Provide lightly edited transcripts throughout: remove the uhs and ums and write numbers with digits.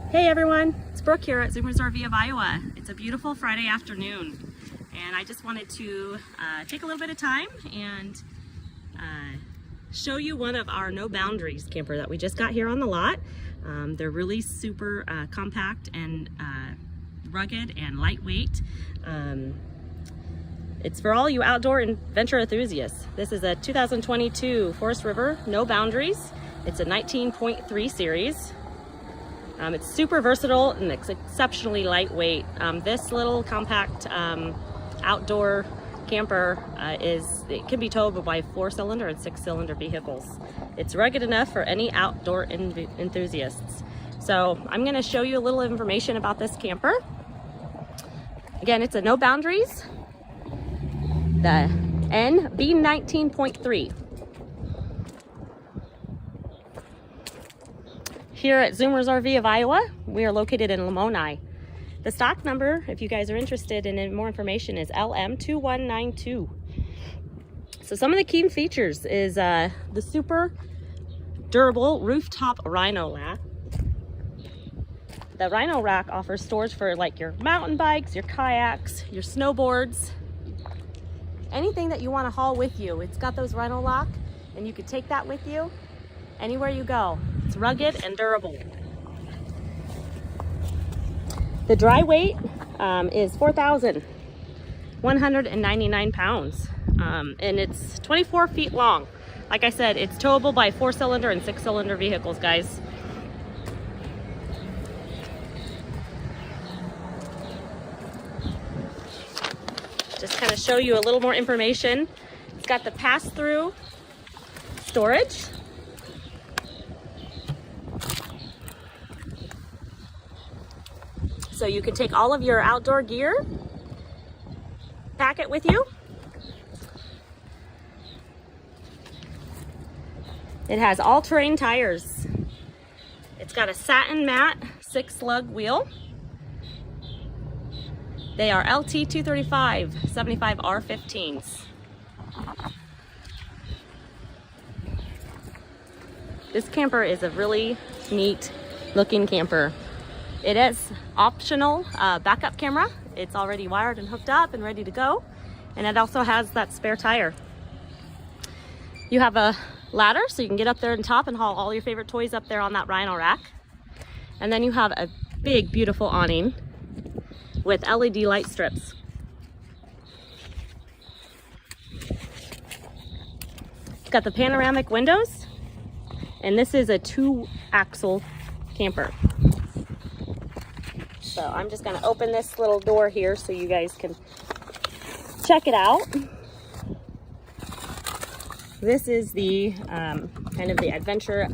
Hey everyone, it's Brooke here at Zoomers RV of Iowa. It's a beautiful Friday afternoon and I just wanted to take a little bit of time and show you one of our No Boundaries camper that we just got here on the lot. They're really super compact and rugged and lightweight. It's for all you outdoor adventure enthusiasts. This is a 2022 Forest River No Boundaries. It's a 19.3 series. It's super versatile and it's exceptionally lightweight. This little compact outdoor camper it can be towed by 4-cylinder and 6-cylinder vehicles. It's rugged enough for any outdoor enthusiasts. So I'm going to show you a little information about this camper. Again, it's a No Boundaries, the NB19.3. Here at Zoomers RV of Iowa, we are located in Lamoni. The stock number, if you guys are interested in more information, is LM2192. So some of the key features is the super durable rooftop rhino rack. The rhino rack offers storage for like your mountain bikes, your kayaks, your snowboards, anything that you want to haul with you. It's got those rhino lock and you can take that with you anywhere you go. It's rugged and durable. The dry weight is 4,199 pounds, and it's 24 feet long. Like I said, it's towable by 4-cylinder and 6-cylinder vehicles, guys. Just kind of show you a little more information. It's got the pass-through storage. So you can take all of your outdoor gear, pack it with you. It has all-terrain tires. It's got a satin matte 6-lug wheel. They are LT 235 75R15s. This camper is a really neat looking camper. It is optional backup camera. It's already wired and hooked up and ready to go. And it also has that spare tire. You have a ladder so you can get up there and top and haul all your favorite toys up there on that rhino rack. And then you have a big, beautiful awning with LED light strips. It's got the panoramic windows, and this is a 2-axle camper. So I'm just gonna open this little door here so you guys can check it out. This is the kind of the adventure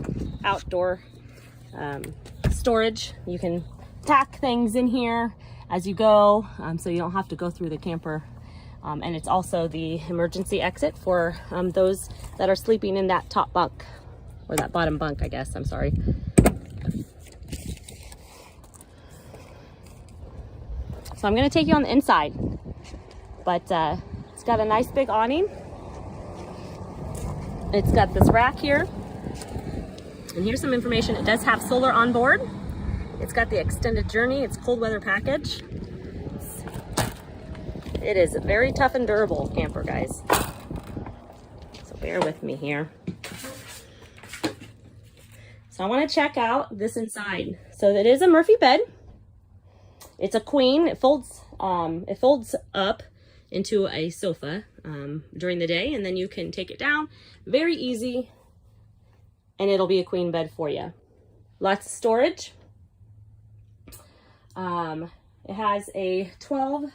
outdoor storage. You can pack things in here as you go, so you don't have to go through the camper. And it's also the emergency exit for those that are sleeping in that top bunk, or that bottom bunk, I guess, I'm sorry. So I'm gonna take you on the inside, but it's got a nice big awning. It's got this rack here, and here's some information. It does have solar on board. It's got the extended journey. It's cold weather package. It is a very tough and durable camper, guys. So bear with me here. So I want to check out this inside. So it is a Murphy bed. It's a queen. It folds up into a sofa during the day, and then you can take it down. Very easy, and it'll be a queen bed for you. Lots of storage. It has a 12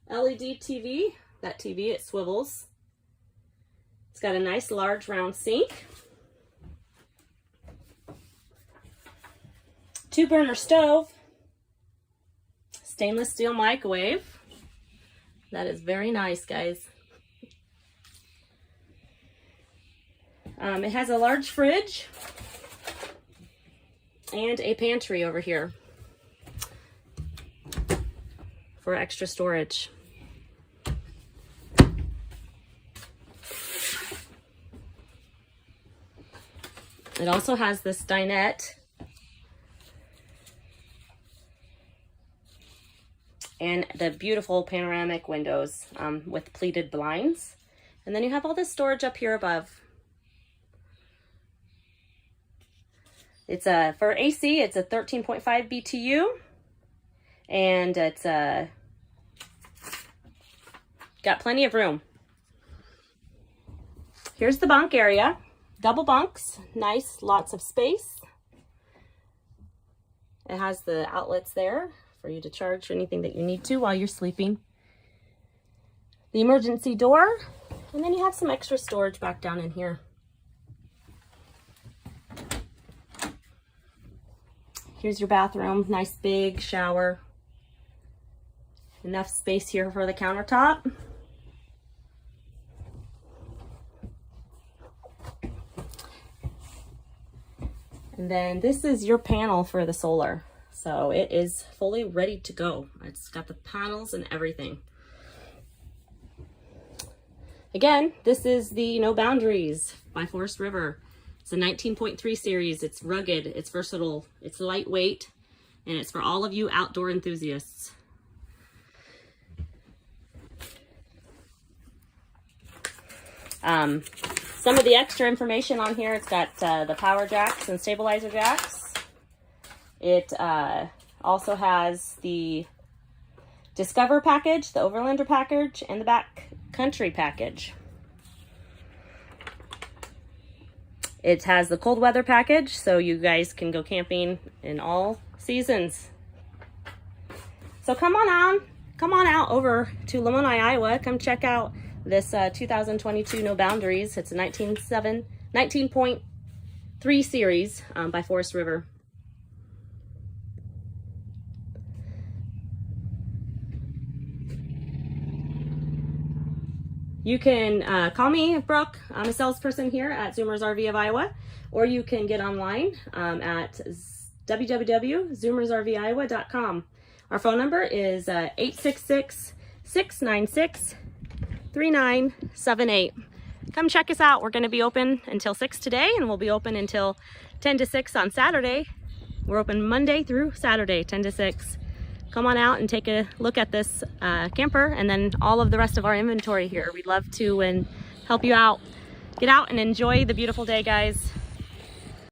LED TV. That TV, it swivels. It's got a nice large round sink. 2-burner stove. Stainless steel microwave. That is very nice, guys. It has a large fridge and a pantry over here for extra storage. It also has this dinette and the beautiful panoramic windows with pleated blinds. And then you have all this storage up here above. It's for AC, it's a 13.5 BTU, and it's got plenty of room. Here's the bunk area. Double bunks, nice, lots of space. It has the outlets there for you to charge anything that you need to while you're sleeping. The emergency door, and then you have some extra storage back down in here. Here's your bathroom, nice big shower. Enough space here for the countertop. And then this is your panel for the solar. So it is fully ready to go. It's got the panels and everything. Again, this is the No Boundaries by Forest River. It's a 19.3 series. It's rugged, it's versatile, it's lightweight, and it's for all of you outdoor enthusiasts. Some of the extra information on here, it's got the power jacks and stabilizer jacks. It also has the Discover package, the Overlander package, and the Back Country package. It has the cold weather package, so you guys can go camping in all seasons. So come on out over to Lamoni, Iowa. Come check out this 2022 No Boundaries. It's a 19.3 series by Forest River. You can call me, Brooke. I'm a salesperson here at Zoomers RV of Iowa, or you can get online at www.zoomersrviowa.com. Our phone number is 866-696-3978. Come check us out. We're going to be open until 6 today, and we'll be open until 10 to 6 on Saturday. We're open Monday through Saturday, 10 to 6. Come on out and take a look at this camper and then all of the rest of our inventory here. We'd love to help you out. Get out and enjoy the beautiful day, guys.